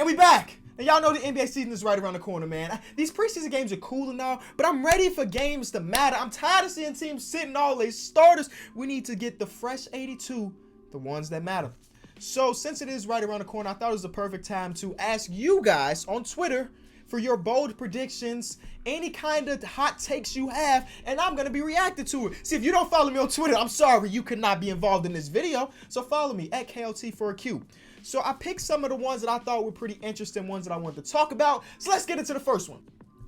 And we back. And y'all know the NBA season is right around the corner, man. These preseason games are cool and all, but I'm ready for games to matter. I'm tired of seeing teams sitting all their starters. We need to get the fresh 82, the ones that matter. So since it is right around the corner, I thought it was the perfect time to ask you guys on Twitter for your bold predictions, any kind of hot takes you have, and I'm going to be reacting to it. See, if you don't follow me on Twitter, I'm sorry, you could not be involved in this video. So follow me at KLT4Q. So I picked some of the ones that I thought were pretty interesting, ones that I wanted to talk about. So let's get into the first one.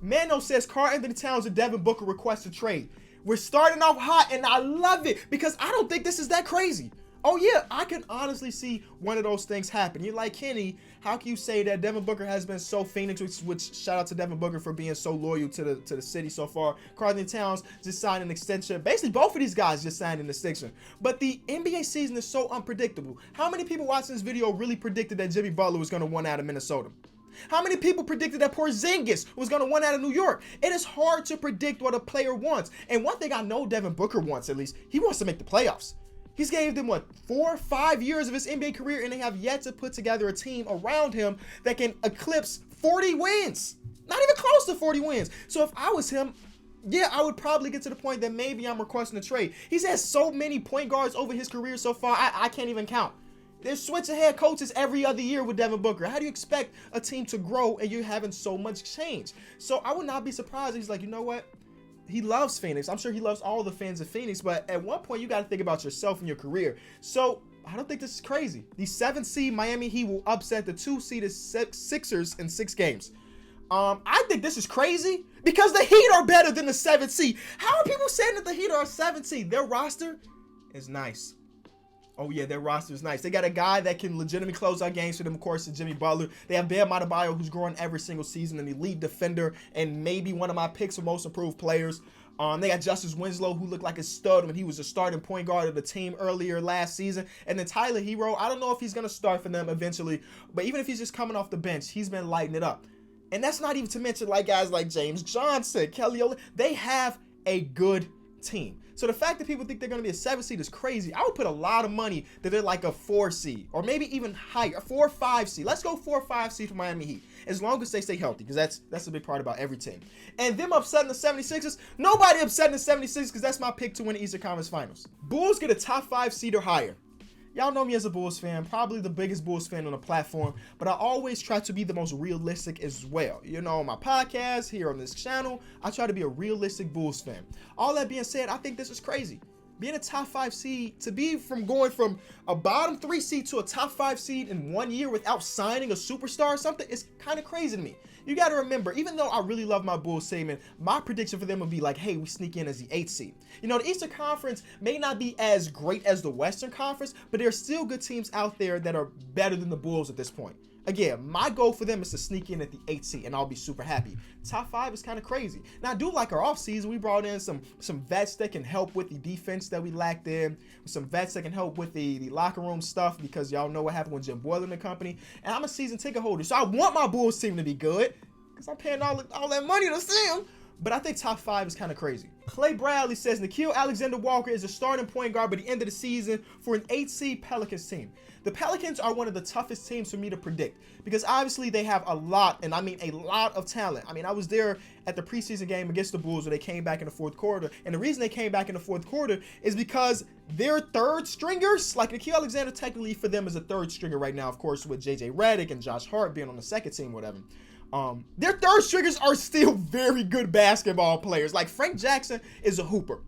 Mando says KarlAnthony Towns and Devin Booker request a trade. We're starting off hot, and I love it because I don't think this is that crazy. Oh yeah, I can honestly see one of those things happen. You're like, Kenny, how can you say that Devin Booker has been so Phoenix, which shout out to Devin Booker for being so loyal to the city so far. KarlAnthony Towns just signed an extension. Basically, both of these guys just signed an extension. But the NBA season is so unpredictable. How many people watching this video really predicted that Jimmy Butler was going to win out of Minnesota? How many people predicted that Porzingis was going to win out of New York? It is hard to predict what a player wants. And one thing I know Devin Booker wants, at least, he wants to make the playoffs. He's gave them, what, 4 or 5 years of his NBA career, and they have yet to put together a team around him that can eclipse 40 wins. Not even close to 40 wins. So if I was him, yeah, I would probably get to the point that maybe I'm requesting a trade. He's had so many point guards over his career so far, I can't even count. They're switching head coaches every other year with Devin Booker. How do you expect a team to grow and you're having so much change? So I would not be surprised if he's like, you know what? He loves Phoenix. I'm sure he loves all the fans of Phoenix, but at one point you got to think about yourself and your career. So I don't think this is crazy. The 7th seed Miami Heat will upset the 2 seeded Sixers in 6 games. I think this is crazy because the Heat are better than the 7th seed. How are people saying that the Heat are a 7th seed? Their roster is nice. Oh yeah, their roster is nice. They got a guy that can legitimately close out games for them, of course, is Jimmy Butler. They have Bam Adebayo, who's growing every single season, an elite defender, and maybe one of my picks for most improved players. They got Justice Winslow, who looked like a stud when he was a starting point guard of the team earlier last season. And then Tyler Hero, I don't know if he's going to start for them eventually, but even if he's just coming off the bench, he's been lighting it up. And that's not even to mention like guys like James Johnson, Kelly Olynyk. They have a good team. So the fact that people think they're going to be a 7 seed is crazy. I would put a lot of money that they're like a 4 seed or maybe even higher, 4 or 5 seed. Let's go 4 or 5 seed for Miami Heat as long as they stay healthy, because that's a big part about every team. And them upsetting the 76ers, nobody upsetting the 76ers because that's my pick to win the Eastern Conference Finals. Bulls get a top 5 seed or higher. Y'all know me as a Bulls fan, probably the biggest Bulls fan on the platform, but I always try to be the most realistic as well. You know, on my podcast, here on this channel, I try to be a realistic Bulls fan. All that being said, I think this is crazy. Being a top 5 seed, to be from going from a bottom 3 seed to a top 5 seed in 1 year without signing a superstar or something, is kind of crazy to me. You got to remember, even though I really love my Bulls segment, my prediction for them would be like, hey, we sneak in as the 8th seed. You know, the Eastern Conference may not be as great as the Western Conference, but there are still good teams out there that are better than the Bulls at this point. Again, my goal for them is to sneak in at the 8th seed, and I'll be super happy. Top 5 is kind of crazy. Now, I do like our offseason. We brought in some vets that can help with the defense that we lacked in, some vets that can help with the locker room stuff, because y'all know what happened with Jim Boylan and the company. And I'm a season ticket holder, so I want my Bulls team to be good, because I'm paying all that money to see them. But I think top 5 is kind of crazy. Clay Bradley says Nickeil Alexander-Walker is a starting point guard by the end of the season for an 8th seed Pelicans team. The Pelicans are one of the toughest teams for me to predict because obviously they have a lot, and I mean a lot of talent. I mean, I was there at the preseason game against the Bulls where they came back in the 4th quarter, and the reason they came back in the 4th quarter is because their 3rd stringers, like Nickeil Alexander technically for them is a 3rd stringer right now, of course, with JJ Redick and Josh Hart being on the 2nd team, whatever. Their 3rd stringers are still very good basketball players. Like Frank Jackson is a hooper.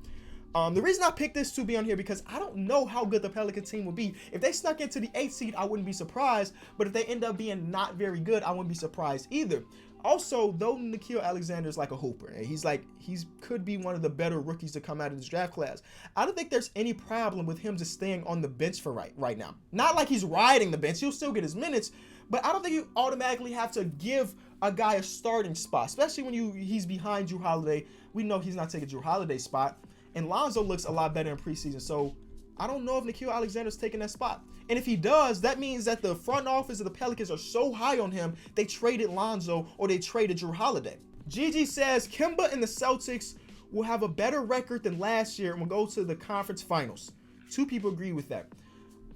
The reason I picked this to be on here because I don't know how good the Pelican team would be. If they snuck into the 8th seed, I wouldn't be surprised. But if they end up being not very good, I wouldn't be surprised either. Also, though Nickeil Alexander is like a hooper, and he could be one of the better rookies to come out of this draft class. I don't think there's any problem with him just staying on the bench for right now. Not like he's riding the bench. He'll still get his minutes, but I don't think you automatically have to give a guy a starting spot, especially when he's behind Jrue Holiday. We know he's not taking Jrue Holiday's spot, and Lonzo looks a lot better in preseason, so I don't know if Nickeil Alexander's taking that spot. And if he does, that means that the front office of the Pelicans are so high on him, they traded Lonzo or they traded Jrue Holiday. Gigi says Kemba and the Celtics will have a better record than last year and will go to the conference finals. 2 people agree with that.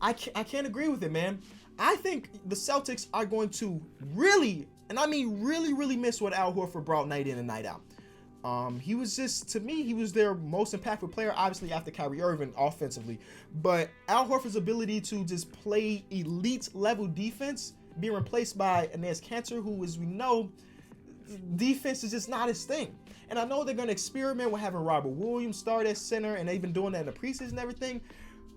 I can't agree with it, man. I think the Celtics are going to really, and I mean really miss what Al Horford brought night in and night out. He was just, to me, he was their most impactful player, obviously after Kyrie Irving offensively. But Al Horford's ability to just play elite level defense, being replaced by Enes Kanter, who, as we know, defense is just not his thing. And I know they're going to experiment with having Robert Williams start at center, and they've been doing that in the preseason and everything.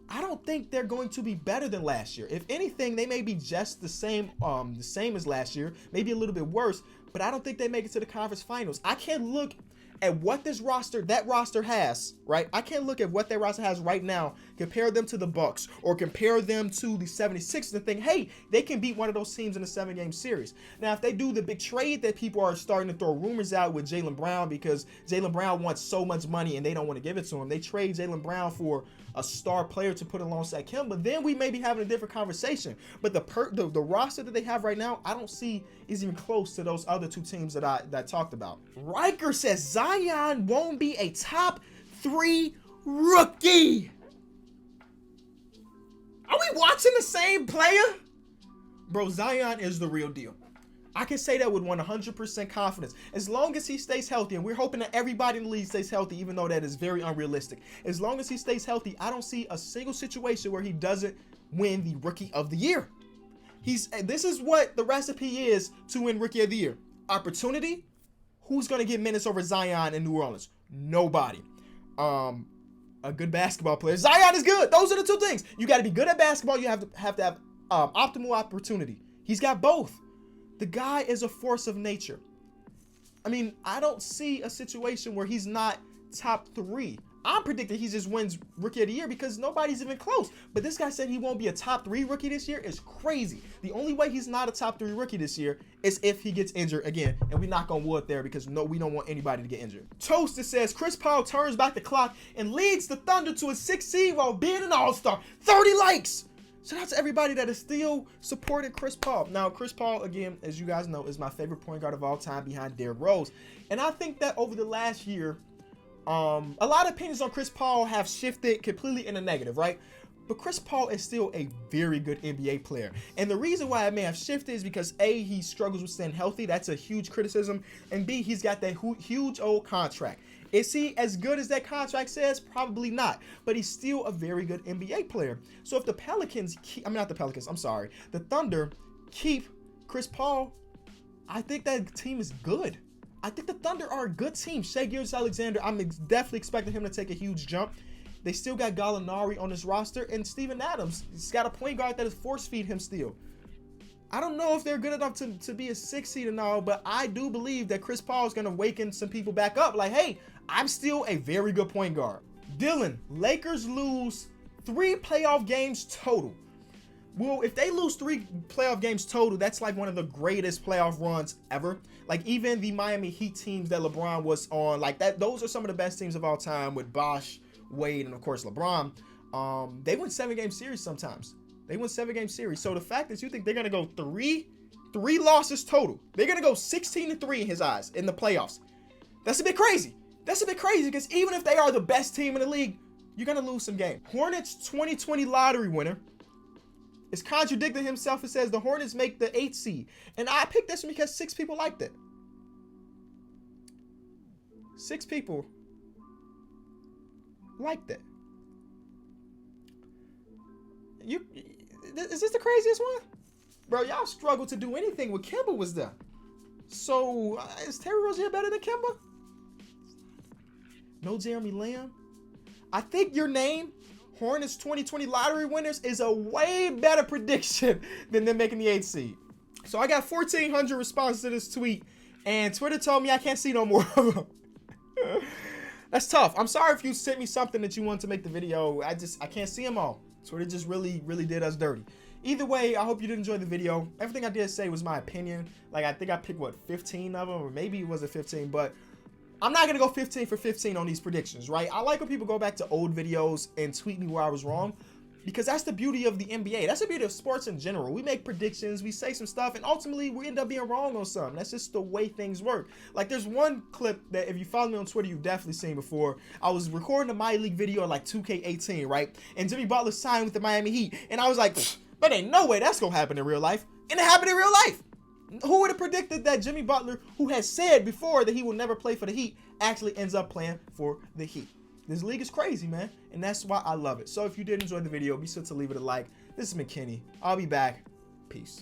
I don't think they're going to be better than last year. If anything, they may be just the same as last year, maybe a little bit worse, but I don't think they make it to the conference finals. I can't look at what that roster has, right? I can't look at what that roster has right now, compare them to the Bucks or compare them to the 76ers and think, hey, they can beat one of those teams in a 7-game series. Now, if they do the big trade that people are starting to throw rumors out with Jaylen Brown, because Jaylen Brown wants so much money and they don't want to give it to him, they trade Jaylen Brown for a star player to put alongside Kemba, then we may be having a different conversation. But the roster that they have right now, I don't see is even close to those other two teams that I talked about. Riker says Zion won't be a top 3 rookie. Are we watching the same player? Bro, Zion is the real deal. I can say that with 100% confidence. As long as he stays healthy, and we're hoping that everybody in the league stays healthy, even though that is very unrealistic. As long as he stays healthy, I don't see a single situation where he doesn't win the Rookie of the Year. This is what the recipe is to win Rookie of the Year. Opportunity. Who's going to get minutes over Zion in New Orleans? Nobody. A good basketball player. Zion is good. Those are the two things. You got to be good at basketball. You have to have optimal opportunity. He's got both. The guy is a force of nature. I mean, I don't see a situation where he's not top 3. I'm predicting he just wins Rookie of the Year because nobody's even close. But this guy said he won't be a top 3 rookie this year is crazy. The only way he's not a top 3 rookie this year is if he gets injured again. And we knock on wood there because no, we don't want anybody to get injured. Toaster says Chris Paul turns back the clock and leads the Thunder to a 6th seed while being an all-star. 30 likes! Shout out to everybody that is still supporting Chris Paul. Now, Chris Paul, again, as you guys know, is my favorite point guard of all time behind Derrick Rose. And I think that over the last year, a lot of opinions on Chris Paul have shifted completely in the negative, right? But Chris Paul is still a very good NBA player. And the reason why it may have shifted is because A, he struggles with staying healthy. That's a huge criticism. And B, he's got that huge old contract. Is he as good as that contract says? Probably not. But he's still a very good NBA player. So if the the Thunder keep Chris Paul, I think that team is good. I think the Thunder are a good team. Shai Gilgeous-Alexander, I'm definitely expecting him to take a huge jump. They still got Gallinari on this roster, and Steven Adams, he's got a point guard that is force feed him still. I don't know if they're good enough to be a 6th seed and all, but I do believe that Chris Paul is going to waken some people back up. Like, hey, I'm still a very good point guard. Dylan, Lakers lose 3 playoff games total. Well, if they lose 3 playoff games total, that's like one of the greatest playoff runs ever. Like even the Miami Heat teams that LeBron was on, like that, those are some of the best teams of all time with Bosh, Wade, and of course LeBron. They win 7-game series sometimes. They win 7-game series. So the fact that you think they're gonna go 3 losses total, they're gonna go 16-3 in his eyes in the playoffs. That's a bit crazy. That's a bit crazy because even if they are the best team in the league, you're gonna lose some games. Hornets 2020 lottery winner is contradicting himself and says the Hornets make the 8th seed. And I picked this one because 6 people liked it. 6 people liked it. Is this the craziest one? Bro, y'all struggled to do anything when Kemba was there. So, is Terry Rozier better than Kemba? No Jeremy Lamb? I think your name, Hornets 2020 lottery winners, is a way better prediction than them making the 8th seed. So I got 1,400 responses to this tweet, and Twitter told me I can't see no more of them. That's tough. I'm sorry if you sent me something that you wanted to make the video. I can't see them all. Twitter just really did us dirty. Either way, I hope you did enjoy the video. Everything I did say was my opinion. Like, I think I picked, 15 of them? Or maybe it wasn't 15, but I'm not going to go 15 for 15 on these predictions, right? I like when people go back to old videos and tweet me where I was wrong, because that's the beauty of the NBA. That's the beauty of sports in general. We make predictions, we say some stuff, and ultimately we end up being wrong on something. That's just the way things work. Like, there's one clip that if you follow me on Twitter, you've definitely seen before. I was recording a My League video at like 2K18, right? And Jimmy Butler signed with the Miami Heat, and I was like, But ain't no way that's gonna happen in real life. And it happened in real life. Who would have predicted that Jimmy Butler, who has said before that he will never play for the Heat, actually ends up playing for the Heat? This league is crazy, man. And that's why I love it. So if you did enjoy the video, be sure to leave it a like. This is McKinney. I'll be back. Peace.